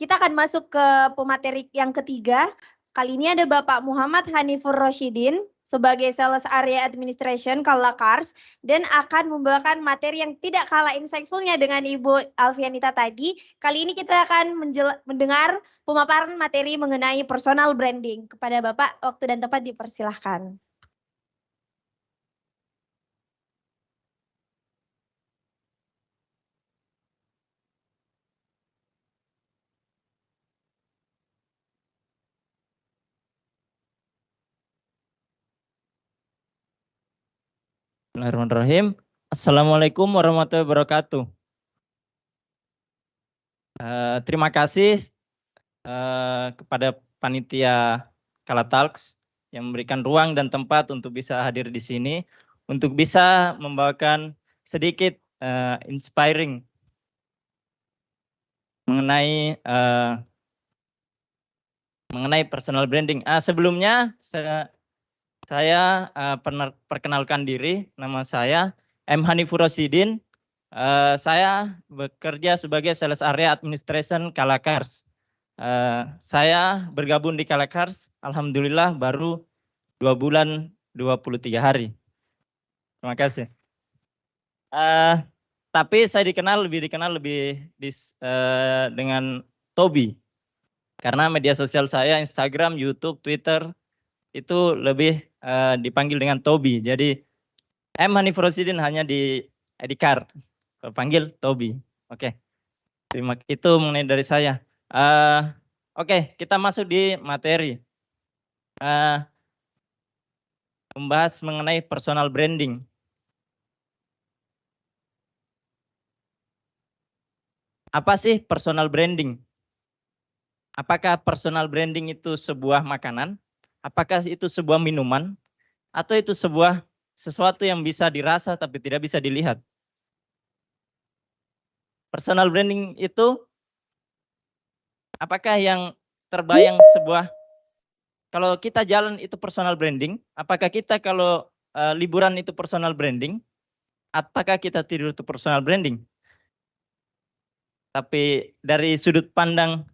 Kita akan masuk ke pemateri yang ketiga. Kali ini ada Bapak Muhammad Hanifur Roshidin sebagai Sales Area Administration Kalakars dan akan membawakan materi yang tidak kalah insightful-nya dengan Ibu Alfianita tadi. Kali ini kita akan mendengar pemaparan materi mengenai personal branding. Kepada Bapak, waktu dan tempat dipersilahkan. Bismillahirrahmanirrahim. Assalamualaikum warahmatullahi wabarakatuh. Terima kasih kepada panitia Kalatalks yang memberikan ruang dan tempat untuk bisa hadir di sini, untuk bisa membawakan sedikit inspiring mengenai personal branding. Sebelumnya saya perkenalkan diri, nama saya M. Hanifur Roshidin. Saya bekerja sebagai Sales Area Administration Kalakars. Saya bergabung di Kalakars, alhamdulillah baru 2 bulan 23 hari. Terima kasih. Tapi saya lebih dikenal dengan Tobi. Karena media sosial saya Instagram, YouTube, Twitter itu lebih dipanggil dengan Tobi. Jadi M. Hanifur Roshidin hanya di ID card. Panggil Tobi. Oke. Itu mengenai dari saya. Oke, kita masuk di materi. Membahas mengenai personal branding. Apa sih personal branding? Apakah personal branding itu sebuah makanan? Apakah itu sebuah minuman? Atau itu sesuatu yang bisa dirasa tapi tidak bisa dilihat? Personal branding itu apakah yang terbayang kalau kita jalan itu personal branding, apakah kita kalau liburan itu personal branding, apakah kita tidur itu personal branding? Tapi dari sudut pandang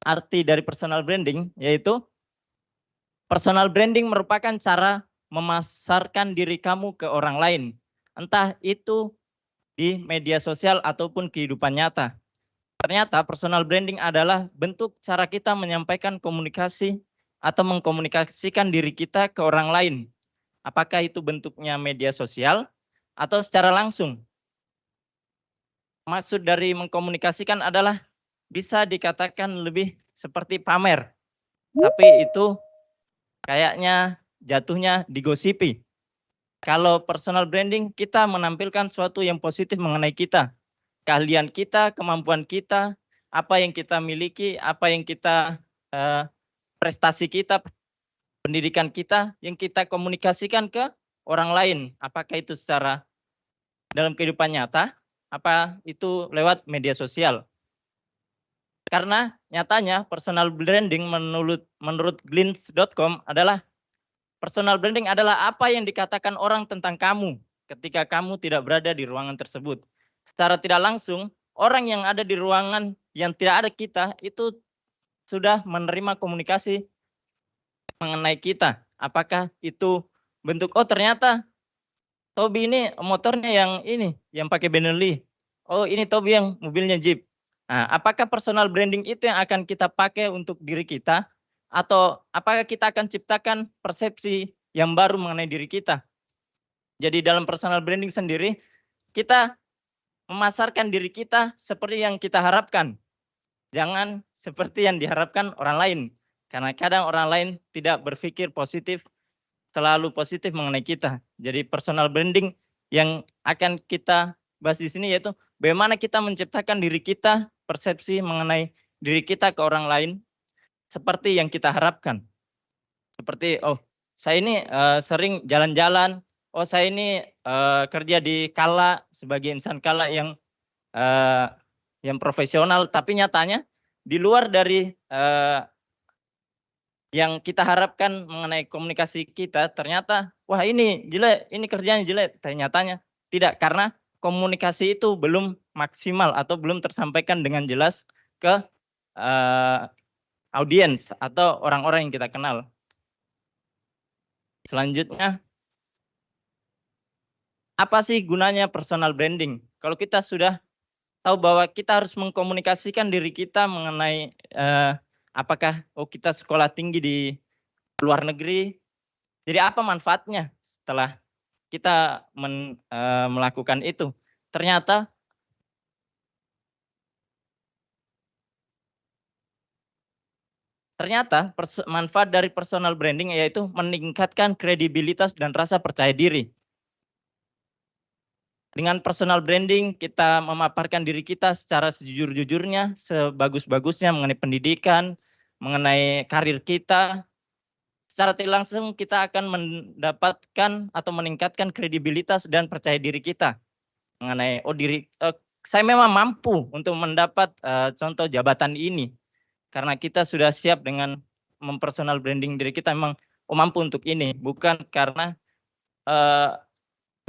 arti dari personal branding, yaitu personal branding merupakan cara memasarkan diri kamu ke orang lain, entah itu di media sosial ataupun kehidupan nyata. Ternyata personal branding adalah bentuk cara kita menyampaikan komunikasi atau mengkomunikasikan diri kita ke orang lain. Apakah itu bentuknya media sosial atau secara langsung. Maksud dari mengkomunikasikan adalah bisa dikatakan lebih seperti pamer. Tapi itu kayaknya jatuhnya digosipi. Kalau personal branding, kita menampilkan sesuatu yang positif mengenai kita. Keahlian kita, kemampuan kita, apa yang kita miliki, apa yang kita, prestasi kita, pendidikan kita, yang kita komunikasikan ke orang lain. Apakah itu secara dalam kehidupan nyata, apa itu lewat media sosial. Karena nyatanya personal branding menurut glints.com adalah personal branding adalah apa yang dikatakan orang tentang kamu ketika kamu tidak berada di ruangan tersebut. Secara tidak langsung, orang yang ada di ruangan yang tidak ada kita itu sudah menerima komunikasi mengenai kita. Apakah itu bentuk, oh ternyata Tobi ini motornya yang pakai Benelli. Oh ini Tobi yang mobilnya Jeep. Nah, apakah personal branding itu yang akan kita pakai untuk diri kita? Atau apakah kita akan ciptakan persepsi yang baru mengenai diri kita? Jadi dalam personal branding sendiri, kita memasarkan diri kita seperti yang kita harapkan. Jangan seperti yang diharapkan orang lain. Karena kadang orang lain tidak berpikir positif, selalu positif mengenai kita. Jadi personal branding yang akan kita bahas di sini yaitu bagaimana kita menciptakan diri kita, persepsi mengenai diri kita ke orang lain, seperti yang kita harapkan. Seperti, oh saya ini sering jalan-jalan, oh saya ini kerja di Kala sebagai insan Kala yang profesional, tapi nyatanya di luar dari yang kita harapkan mengenai komunikasi kita, ternyata wah ini jelek, ini kerjanya jelek. Ternyatanya tidak, karena komunikasi itu belum maksimal atau belum tersampaikan dengan jelas ke audiens atau orang-orang yang kita kenal. Selanjutnya, apa sih gunanya personal branding? Kalau kita sudah tahu bahwa kita harus mengkomunikasikan diri kita mengenai apakah kita sekolah tinggi di luar negeri, jadi apa manfaatnya setelah kita melakukan itu? Ternyata manfaat dari personal branding yaitu meningkatkan kredibilitas dan rasa percaya diri. Dengan personal branding, kita memaparkan diri kita secara sejujur-jujurnya, sebagus-bagusnya mengenai pendidikan, mengenai karir kita. Secara tidak langsung kita akan mendapatkan atau meningkatkan kredibilitas dan percaya diri kita mengenai saya memang mampu untuk mendapat contoh jabatan ini karena kita sudah siap dengan mempersonal branding diri kita, memang mampu untuk ini, bukan karena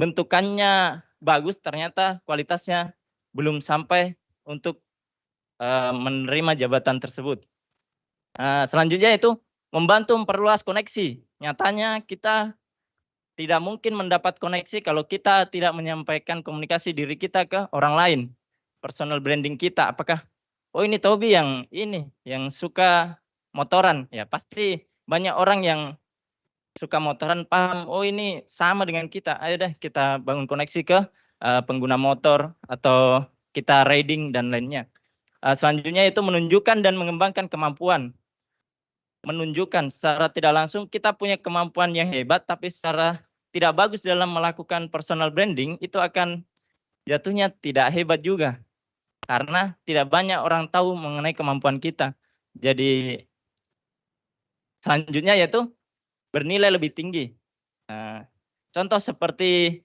bentukannya bagus ternyata kualitasnya belum sampai untuk menerima jabatan tersebut. Selanjutnya itu membantu memperluas koneksi. Nyatanya kita tidak mungkin mendapat koneksi kalau kita tidak menyampaikan komunikasi diri kita ke orang lain. Personal branding kita, apakah ini Tobi yang suka motoran, ya pasti banyak orang yang suka motoran paham, ini sama dengan kita, ayo deh kita bangun koneksi ke pengguna motor atau kita riding dan lainnya. Selanjutnya itu menunjukkan dan mengembangkan kemampuan. Menunjukkan secara tidak langsung kita punya kemampuan yang hebat, tapi secara tidak bagus dalam melakukan personal branding, itu akan jatuhnya tidak hebat juga. Karena tidak banyak orang tahu mengenai kemampuan kita. Jadi selanjutnya yaitu bernilai lebih tinggi. Contoh seperti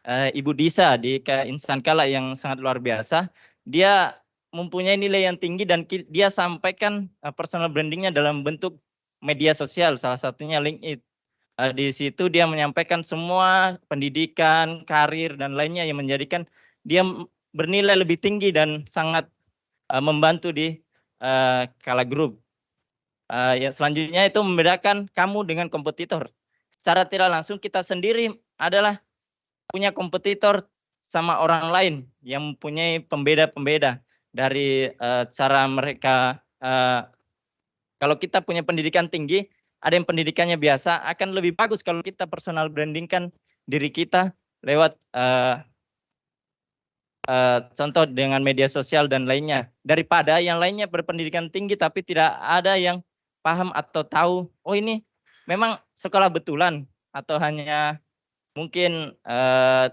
Ibu Disa di Insan Kala yang sangat luar biasa, dia mempunyai nilai yang tinggi dan dia sampaikan personal brandingnya dalam bentuk media sosial, salah satunya LinkedIn. Di situ dia menyampaikan semua pendidikan, karir, dan lainnya yang menjadikan dia bernilai lebih tinggi dan sangat membantu di Kala Group. Ya, selanjutnya itu membedakan kamu dengan kompetitor. Secara tidak langsung kita sendiri adalah punya kompetitor sama orang lain yang mempunyai pembeda-pembeda dari cara mereka. Kalau kita punya pendidikan tinggi, ada yang pendidikannya biasa, akan lebih bagus kalau kita personal brandingkan diri kita lewat contoh dengan media sosial dan lainnya, daripada yang lainnya berpendidikan tinggi tapi tidak ada yang paham atau tahu, ini memang sekolah betulan atau hanya mungkin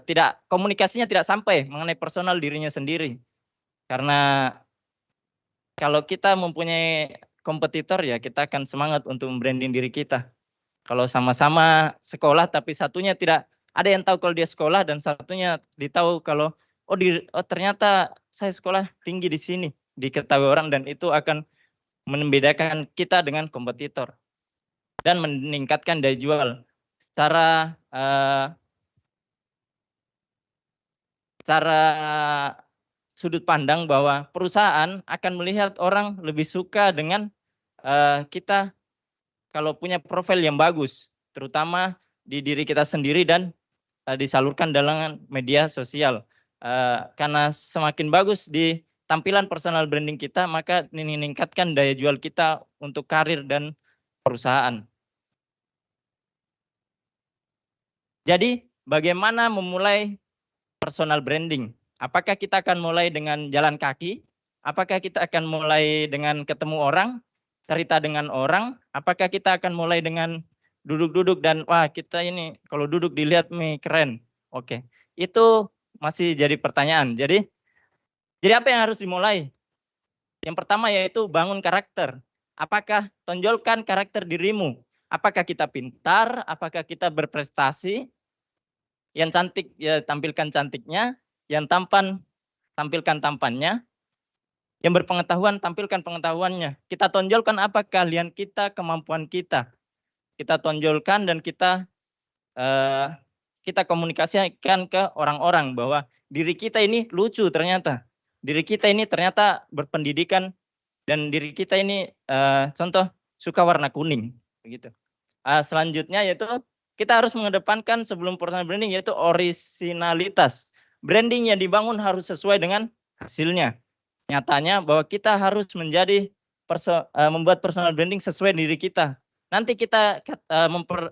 tidak komunikasinya tidak sampai mengenai personal dirinya sendiri. Karena kalau kita mempunyai kompetitor ya kita akan semangat untuk membranding diri kita. Kalau sama-sama sekolah tapi satunya tidak ada yang tahu kalau dia sekolah dan satunya ditahu kalau ternyata saya sekolah tinggi di sini, diketahui orang, dan itu akan membedakan kita dengan kompetitor dan meningkatkan daya jual secara sudut pandang bahwa perusahaan akan melihat orang lebih suka dengan kita kalau punya profil yang bagus, terutama di diri kita sendiri dan disalurkan dalam media sosial. Karena semakin bagus di tampilan personal branding kita, maka meningkatkan daya jual kita untuk karir dan perusahaan. Jadi bagaimana memulai personal branding? Apakah kita akan mulai dengan jalan kaki? Apakah kita akan mulai dengan ketemu orang, cerita dengan orang? Apakah kita akan mulai dengan duduk-duduk dan wah kita ini kalau duduk dilihat nih keren? Oke, itu masih jadi pertanyaan. Jadi apa yang harus dimulai? Yang pertama yaitu bangun karakter. Apakah tonjolkan karakter dirimu? Apakah kita pintar? Apakah kita berprestasi? Yang cantik ya tampilkan cantiknya, yang tampan tampilkan tampannya, yang berpengetahuan tampilkan pengetahuannya. Kita tonjolkan apa keahlian kita, kemampuan kita. Kita tonjolkan dan kita komunikasikan ke orang-orang bahwa diri kita ini lucu ternyata. Diri kita ini ternyata berpendidikan dan diri kita ini contoh suka warna kuning begitu. Selanjutnya yaitu kita harus mengedepankan sebelum personal branding yaitu orisinalitas. Branding yang dibangun harus sesuai dengan hasilnya. Nyatanya bahwa kita harus menjadi membuat personal branding sesuai diri kita. Nanti kita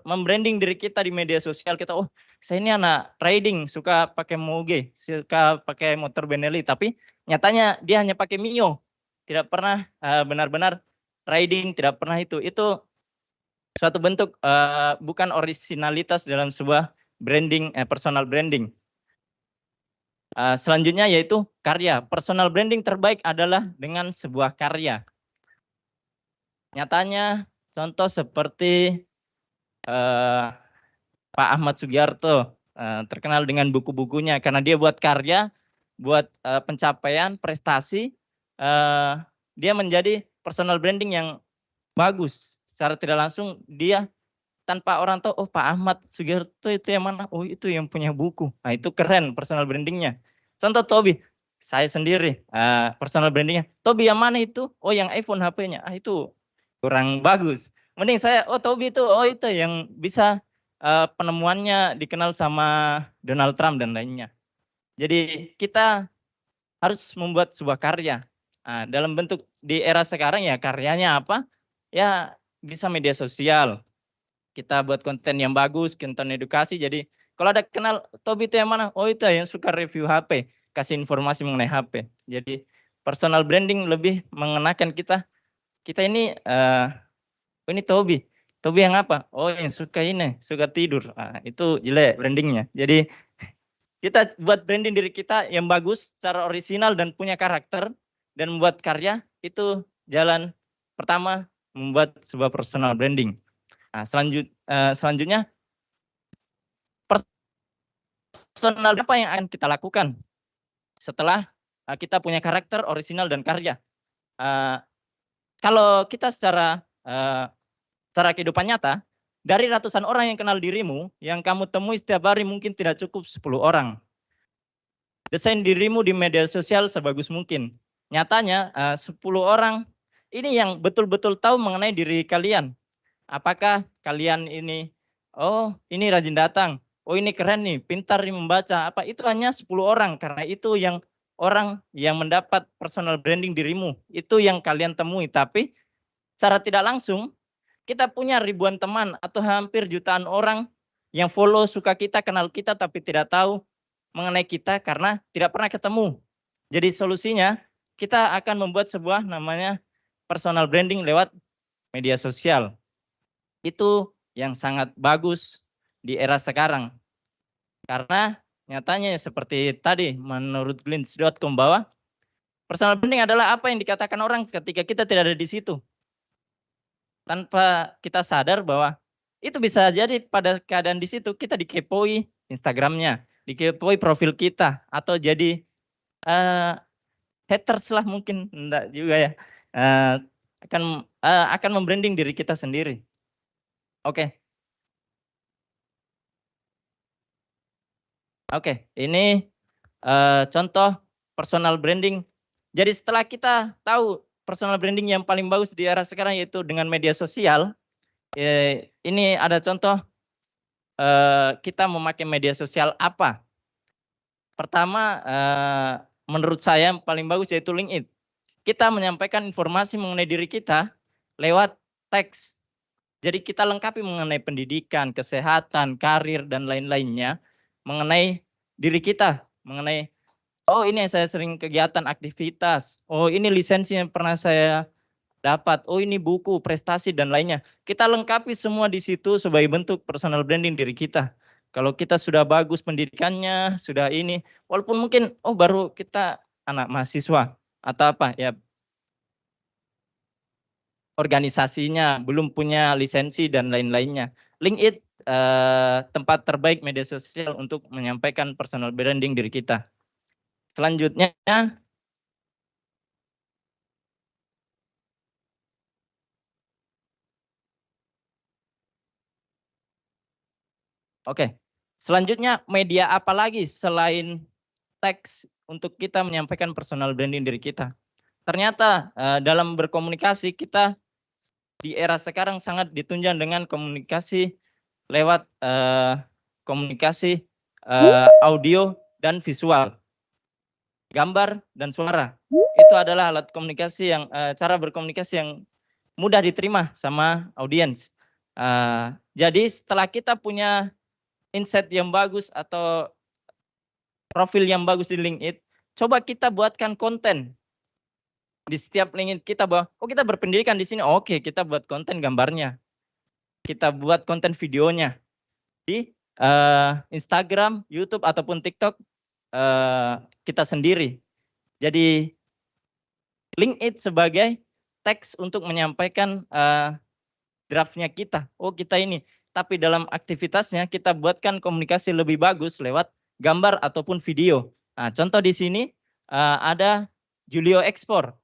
membranding diri kita di media sosial, kita saya ini anak riding, suka pakai moge, suka pakai motor Benelli, tapi nyatanya dia hanya pakai Mio. Tidak pernah benar-benar riding, tidak pernah itu suatu bentuk bukan orisinalitas dalam sebuah branding, personal branding. Selanjutnya yaitu karya. Personal branding terbaik adalah dengan sebuah karya. Nyatanya contoh seperti Pak Ahmad Sugiarto terkenal dengan buku-bukunya karena dia buat karya, buat pencapaian, prestasi, dia menjadi personal branding yang bagus. Secara tidak langsung dia tanpa orang tahu, oh Pak Ahmad Sugiarto itu yang mana? Oh itu yang punya buku. Nah itu keren personal brandingnya. Contoh Tobi, saya sendiri personal brandingnya. Tobi yang mana itu? Oh yang iPhone HP-nya. Itu kurang bagus. Mending saya, oh Tobi itu, oh itu yang bisa penemuannya dikenal sama Donald Trump dan lainnya. Jadi kita harus membuat sebuah karya. Dalam bentuk di era sekarang ya karyanya apa? Ya bisa media sosial. Kita buat konten yang bagus, konten edukasi. Jadi kalau ada kenal Tobi itu yang mana? Oh itu yang suka review HP, kasih informasi mengenai HP. Jadi personal branding lebih mengenakan kita ini ini Tobi. Tobi yang apa? Oh yang suka ini, suka tidur. Itu jelek brandingnya. Jadi kita buat branding diri kita yang bagus, secara orisinal dan punya karakter, dan membuat karya, itu jalan pertama membuat sebuah personal branding. Selanjutnya, personal apa yang akan kita lakukan setelah kita punya karakter, orisinal, dan karya. Kalau kita secara kehidupan nyata, dari ratusan orang yang kenal dirimu, yang kamu temui setiap hari mungkin tidak cukup 10 orang. Desain dirimu di media sosial sebagus mungkin. Nyatanya 10 orang ini yang betul-betul tahu mengenai diri kalian. Apakah kalian ini, oh ini rajin datang, oh ini keren nih, pintar nih membaca, apa itu hanya 10 orang. Karena itu yang orang yang mendapat personal branding dirimu, itu yang kalian temui. Tapi secara tidak langsung, kita punya ribuan teman atau hampir jutaan orang yang follow, suka kita, kenal kita, tapi tidak tahu mengenai kita karena tidak pernah ketemu. Jadi solusinya, kita akan membuat sebuah namanya personal branding lewat media sosial. Itu yang sangat bagus di era sekarang. Karena nyatanya seperti tadi menurut Glints.com bahwa personal branding adalah apa yang dikatakan orang ketika kita tidak ada di situ. Tanpa kita sadar bahwa itu bisa jadi pada keadaan di situ kita dikepoi Instagramnya, dikepoi profil kita, atau jadi haters lah mungkin, enggak juga ya, akan membranding diri kita sendiri. Oke, ini contoh personal branding. Jadi setelah kita tahu personal branding yang paling bagus di era sekarang yaitu dengan media sosial, ini ada contoh kita memakai media sosial apa. Pertama, menurut saya yang paling bagus yaitu LinkedIn. Kita menyampaikan informasi mengenai diri kita lewat teks. Jadi kita lengkapi mengenai pendidikan, kesehatan, karir, dan lain-lainnya. Mengenai diri kita, mengenai, oh ini saya sering kegiatan aktivitas, oh ini lisensi yang pernah saya dapat, oh ini buku, prestasi, dan lainnya. Kita lengkapi semua di situ sebagai bentuk personal branding diri kita. Kalau kita sudah bagus pendidikannya, sudah ini, walaupun mungkin, oh baru kita anak mahasiswa, atau apa, ya organisasinya belum punya lisensi dan lain-lainnya. LinkedIn tempat terbaik media sosial untuk menyampaikan personal branding diri kita. Selanjutnya, selanjutnya media apa lagi selain teks untuk kita menyampaikan personal branding diri kita? ternyata dalam berkomunikasi kita di era sekarang sangat ditunjang dengan komunikasi lewat komunikasi audio dan visual, gambar dan suara. Itu adalah alat komunikasi yang cara berkomunikasi yang mudah diterima sama audiens. Jadi setelah kita punya insight yang bagus atau profil yang bagus di LinkedIn, coba kita buatkan konten di setiap LinkedIn kita bahwa kita berpendidikan di sini, oke, kita buat konten gambarnya, kita buat konten videonya di Instagram, YouTube ataupun TikTok kita sendiri. Jadi LinkedIn sebagai teks untuk menyampaikan draftnya kita. Kita ini. Tapi dalam aktivitasnya kita buatkan komunikasi lebih bagus lewat gambar ataupun video. Nah, contoh di sini ada Julio Export.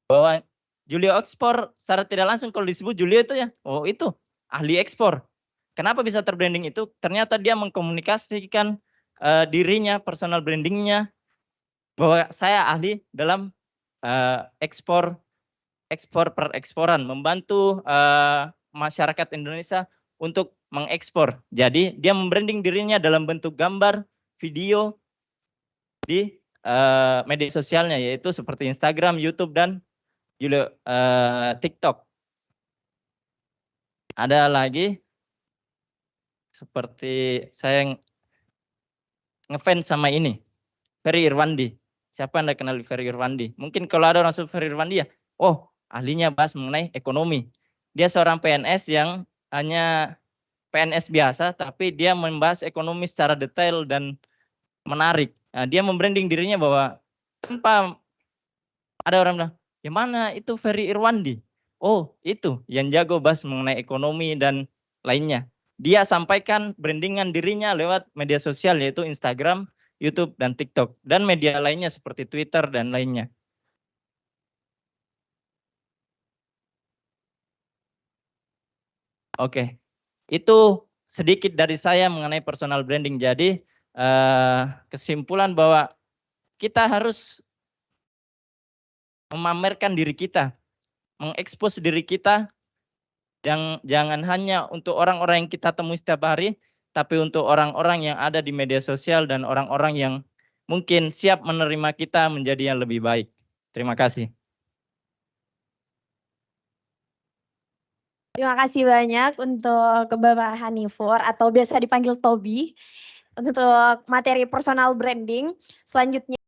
Bahwa Julio Export secara tidak langsung kalau disebut Julio itu ya, itu ahli ekspor. Kenapa bisa terbranding itu? Ternyata dia mengkomunikasikan dirinya, personal brandingnya, bahwa saya ahli dalam ekspor per eksporan, membantu masyarakat Indonesia untuk mengekspor. Jadi dia membranding dirinya dalam bentuk gambar, video di media sosialnya, yaitu seperti Instagram, YouTube, dan juga TikTok. Ada lagi seperti saya ngefans sama ini, Ferry Irwandi. Siapa Anda kenal Ferry Irwandi? Mungkin kalau ada orang sebut Ferry Irwandi ya, ahlinya bahas mengenai ekonomi. Dia seorang PNS yang hanya PNS biasa, tapi dia membahas ekonomi secara detail dan menarik. Nah, dia membranding dirinya bahwa tanpa ada orang bilang, ya mana itu Ferry Irwandi? Itu yang jago bahas mengenai ekonomi dan lainnya. Dia sampaikan brandingan dirinya lewat media sosial, yaitu Instagram, YouTube, dan TikTok. Dan media lainnya seperti Twitter dan lainnya. Oke, itu sedikit dari saya mengenai personal branding. Jadi kesimpulan bahwa kita harus memamerkan diri kita, mengekspos diri kita, jangan hanya untuk orang-orang yang kita temui setiap hari, tapi untuk orang-orang yang ada di media sosial dan orang-orang yang mungkin siap menerima kita menjadi yang lebih baik. Terima kasih. Terima kasih banyak untuk Bapak Hanifur atau biasa dipanggil Tobi untuk materi personal branding. Selanjutnya